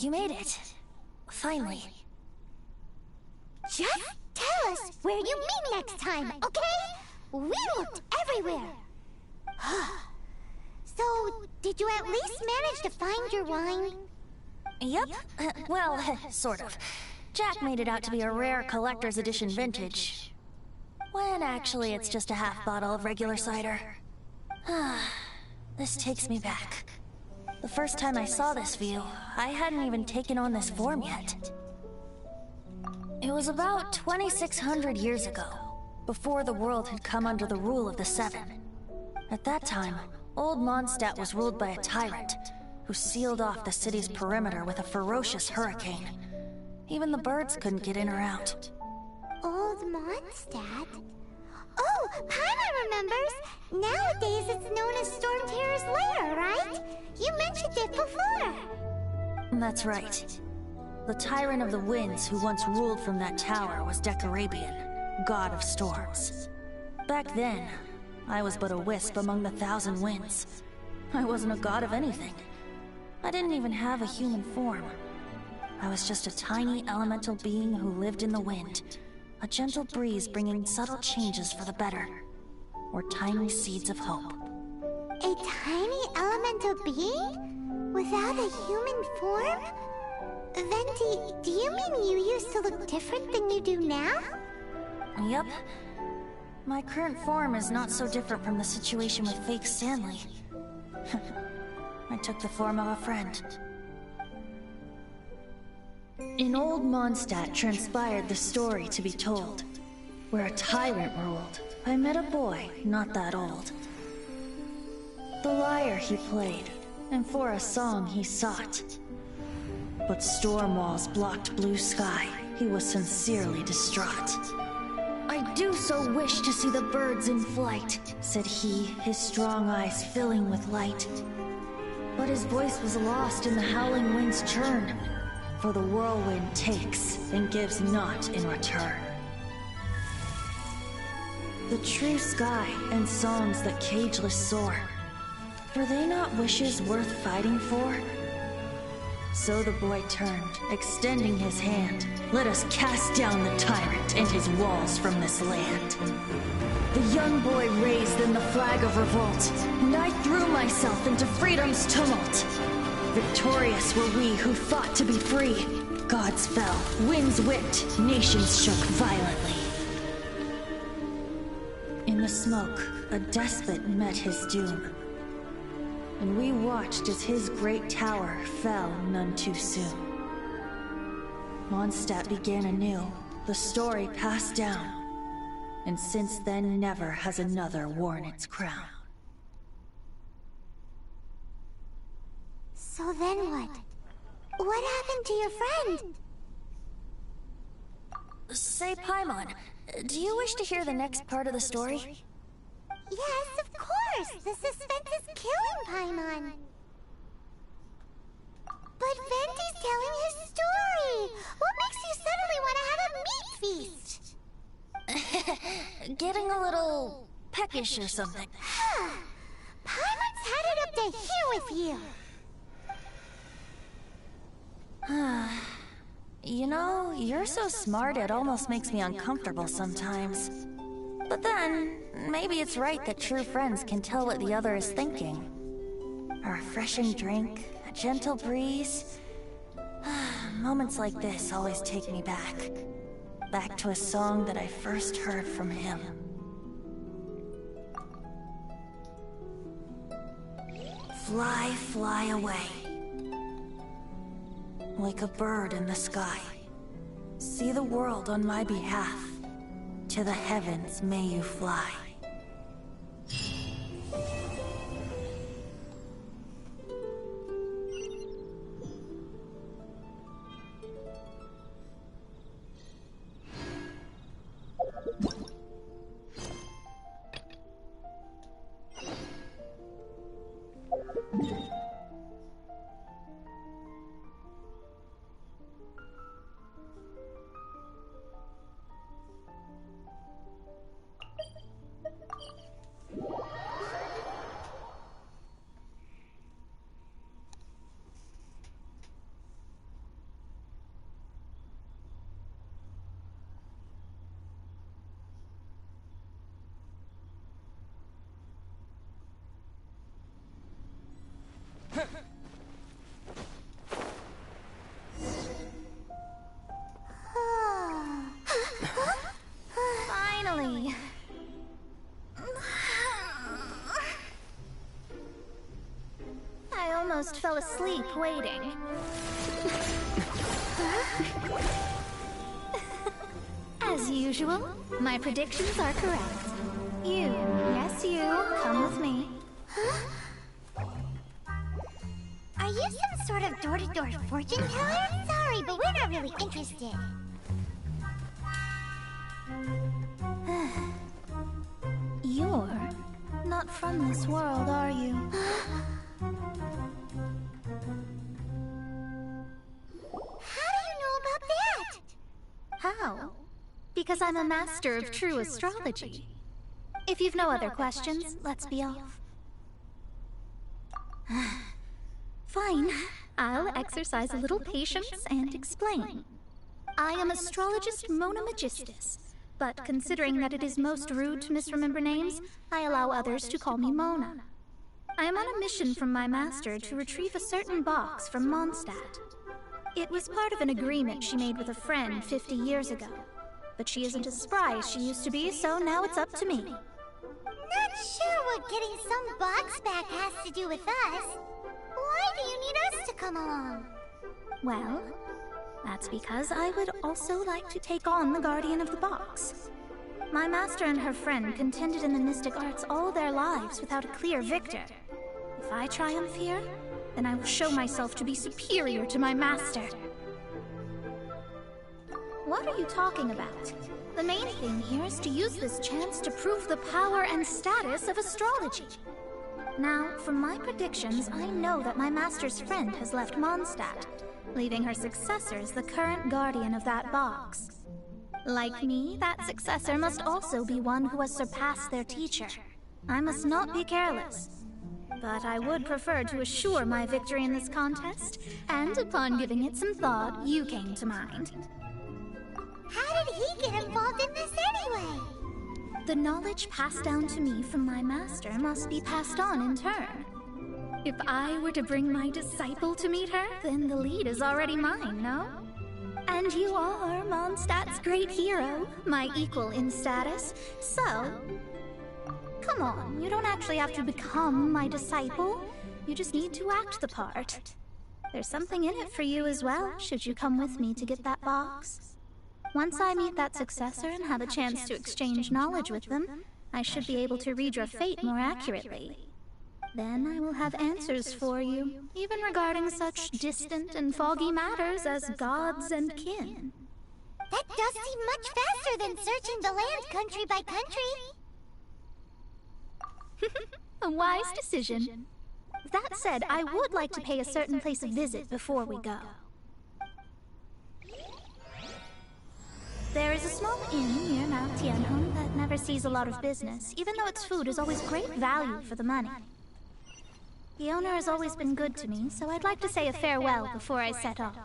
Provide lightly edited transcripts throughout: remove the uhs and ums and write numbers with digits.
You made it. Finally. Just tell us where you meet next time, okay? We looked everywhere. So, did you at least manage to find your wine? Yep. Well, sort of. Jack made it out to be a rare collector's edition vintage. When actually it's just a half bottle of regular cider. This takes me back. The first time I saw this view, I hadn't even taken on this form yet. It was about 2,600 years ago, before the world had come under the rule of the Seven. At that time, Old Mondstadt was ruled by a tyrant, who sealed off the city's perimeter with a ferocious hurricane. Even the birds couldn't get in or out. Old Mondstadt? Oh, Paimon remembers! Nowadays it's known as Storm Terror's lair, right? You mentioned it before! That's right. The Tyrant of the Winds who once ruled from that tower was Decarabian, god of storms. Back then, I was but a wisp among the thousand winds. I wasn't a god of anything. I didn't even have a human form. I was just a tiny elemental being who lived in the wind, a gentle breeze bringing subtle changes for the better, or tiny seeds of hope. A tiny elemental being? Without a human form? Venti, do you mean you used to look different than you do now? Yep. My current form is not so different from the situation with fake Stanley. I took the form of a friend. In Old Mondstadt transpired the story to be told. Where a tyrant ruled, I met a boy not that old. The lyre he played, and for a song he sought. But storm walls blocked blue sky, he was sincerely distraught. I do so wish to see the birds in flight, said he, his strong eyes filling with light. But his voice was lost in the howling wind's churn, for the whirlwind takes and gives not in return. The true sky and songs that cageless soar, were they not wishes worth fighting for? So the boy turned, extending his hand. Let us cast down the tyrant and his walls from this land. The young boy raised then the flag of revolt, and I threw myself into freedom's tumult. Victorious were we who fought to be free. Gods fell, winds whipped, nations shook violently. In the smoke, a despot met his doom. And we watched as his great tower fell none too soon. Mondstadt began anew, the story passed down, and since then never has another worn its crown. So then what? What happened to your friend? Say, Paimon, do you wish to hear the next part of the story? Yes, of course! The suspense is killing Paimon! But Venti's telling his story! What makes you suddenly want to have a meat feast? Getting a little peckish or something. Paimon's had it up to here with you! You know, you're so smart it almost makes me uncomfortable sometimes. But then, maybe it's right that true friends can tell what the other is thinking. A refreshing drink, a gentle breeze. Moments like this always take me back. Back to a song that I first heard from him. Fly, fly away. Like a bird in the sky. See the world on my behalf. To the heavens may you fly. almost fell asleep waiting. As usual, my predictions are correct. You, yes you, come with me. Are you some sort of door-to-door fortune teller? Sorry, but we're not really interested. You're not from this world, are you? How do you know about that? How? Because I'm a master of true astrology. If you've no other questions, let's be off. Fine. I'll exercise a little patience and explain. I am astrologist Mona Magistus, but considering that it is most rude to misremember names, I allow others to call me Mona. I am on a mission from my master to retrieve a certain box from Mondstadt. It was part of an agreement she made with a friend 50 years ago. But she isn't as spry as she used to be, so now it's up to me. Not sure what getting some box back has to do with us. Why do you need us to come along? Well, that's because I would also like to take on the Guardian of the Box. My master and her friend contended in the mystic arts all their lives without a clear victor. If I triumph here, then I will show myself to be superior to my master. What are you talking about? The main thing here is to use this chance to prove the power and status of astrology. Now, from my predictions, I know that my master's friend has left Mondstadt, leaving her successor as the current guardian of that box. Like me, that successor must also be one who has surpassed their teacher. I must not be careless. But I would prefer to assure my victory in this contest, and upon giving it some thought, you came to mind. How did he get involved in this anyway? The knowledge passed down to me from my master must be passed on in turn. If I were to bring my disciple to meet her, then the lead is already mine, no? And you are Mondstadt's great hero, my equal in status, so... Come on, you don't actually have to become my disciple. You just need to act the part. There's something in it for you as well, should you come with me to get that box. Once I meet that successor and have a chance to exchange knowledge with them, I should be able to read your fate more accurately. Then I will have answers for you, even regarding such distant and foggy matters as gods and kin. That does seem much faster than searching the land country by country. A wise decision. That said, I would like to pay a certain place a visit before we go. There is a small inn near Mount Tianheng that never sees a lot of business, even though its food is always great value for the money. The owner has always been good to me, so I'd like to say a farewell before I set off.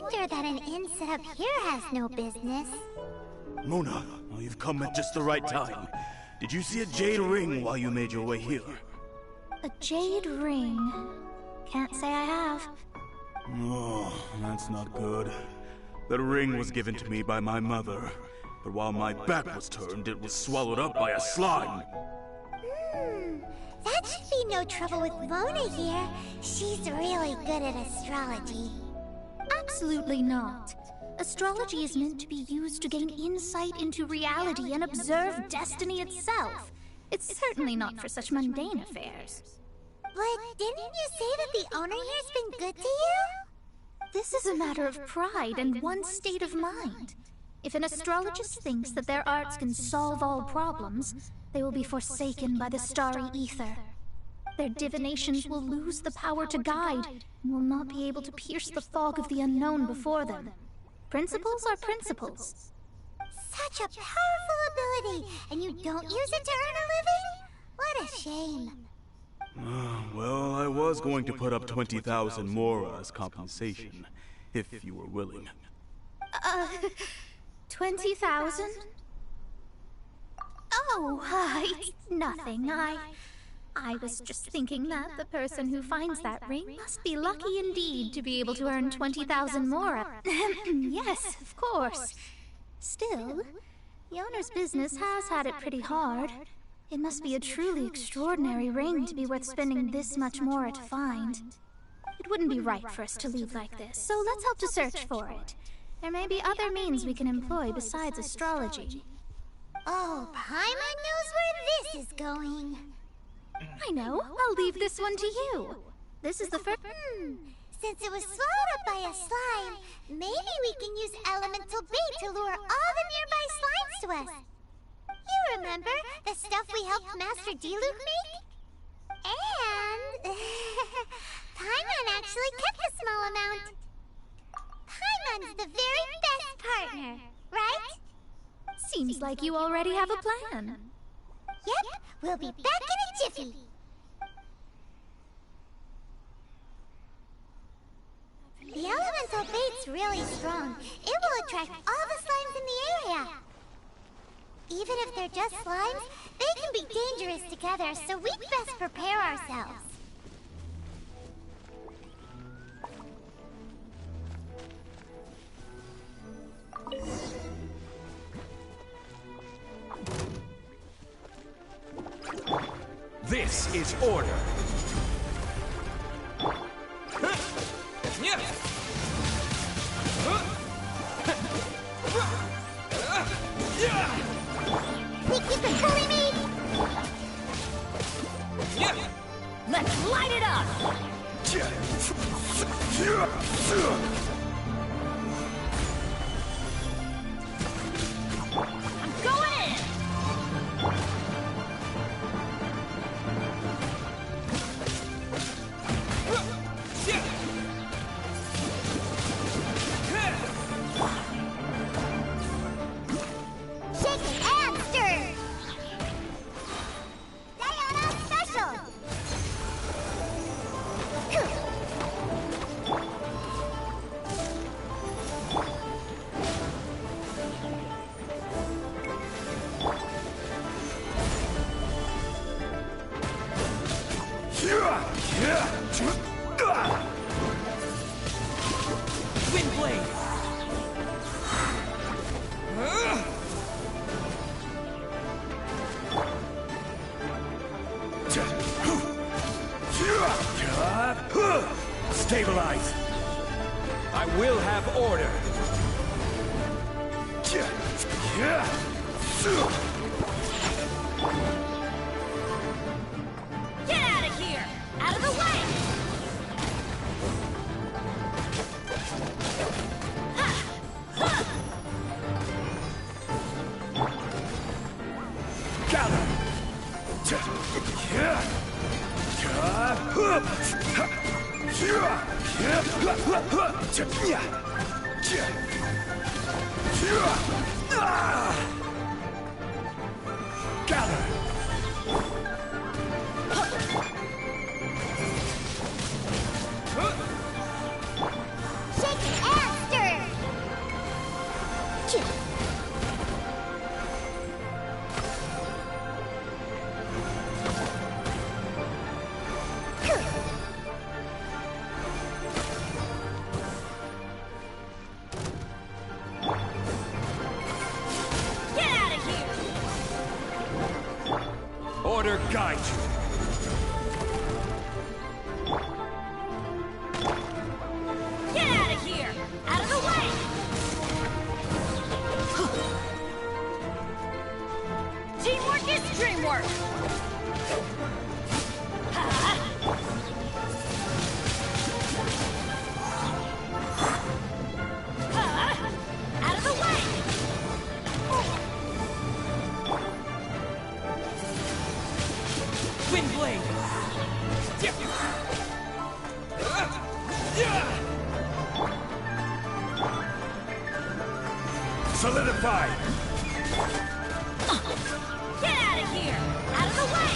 wonder that an inn set up here has no business. Mona, well, you've come at just the right time. Did you see a jade ring while you made your way here? A jade ring? Can't say I have. Oh, that's not good. The ring was given to me by my mother, but while my back was turned, it was swallowed up by a slime. That should be no trouble with Mona here. She's really good at astrology. Absolutely not. Astrology is meant to be used to gain insight into reality and observe destiny itself. It's certainly not for such mundane affairs. But didn't you say that the owner here's been good to you? This is a matter of pride and one's state of mind. If an astrologist thinks that their arts can solve all problems, They will be forsaken by the starry ether. Their divinations will lose the power to guide, and will not be able to pierce the fog of the unknown before them. Principles are principles. Such a powerful ability, and you don't use it to earn a living? What a shame. Well, I was going to put up 20,000 more as compensation, if you were willing. 20,000? Oh, it's nothing. I was just thinking that the person who finds that ring must be lucky indeed to be able to earn 20,000 more. Yes, of course. Still, the owner's business has had it pretty hard. It must be a truly extraordinary ring to be worth spending this much more to find. It wouldn't be right for us to leave like this, so let's help to search for it. There may be other means we can employ besides astrology. Oh, Paimon knows where this is going. I know. I'll leave this one to you. This is the first... Since it was swallowed up by a slime, maybe we can use elemental bait to lure all the nearby slimes to us. You remember the stuff we helped Master Diluc make? And... Paimon actually kept a small amount. Paimon's the very best partner, right? Seems like you already have a plan. Yep, we'll be back in a jiffy. The elemental bait's really strong. It will attract all the slimes in the area. Even if they're just slimes, they can be dangerous together, so we'd best prepare ourselves. This is order. Think you can bully me? Let's light it up! I'm going in! Shake and stir! Diana Special! Wind blade. Stabilize. I will have order. Get out of here! Out of the way! Gather. Gather. Shake and stir! Get out of here! Order guide you. Get out of here! Out of the way! Teamwork is dreamwork! Out of the way! Wind blade! Solidify! Get out of here! Out of the way!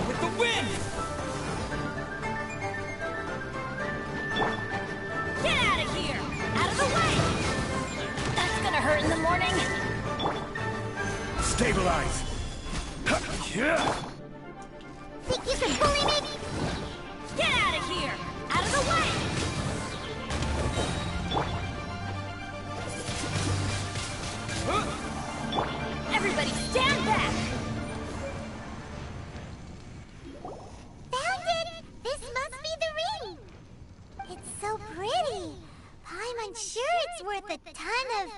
With the wind! Get out of here! Out of the way! That's gonna hurt in the morning. Stabilize! Yeah! Think you can bully me? Get out of here! Out of the way! Everybody stand back! Found it! This must be the ring! It's so pretty. I'm unsure it's worth a ton of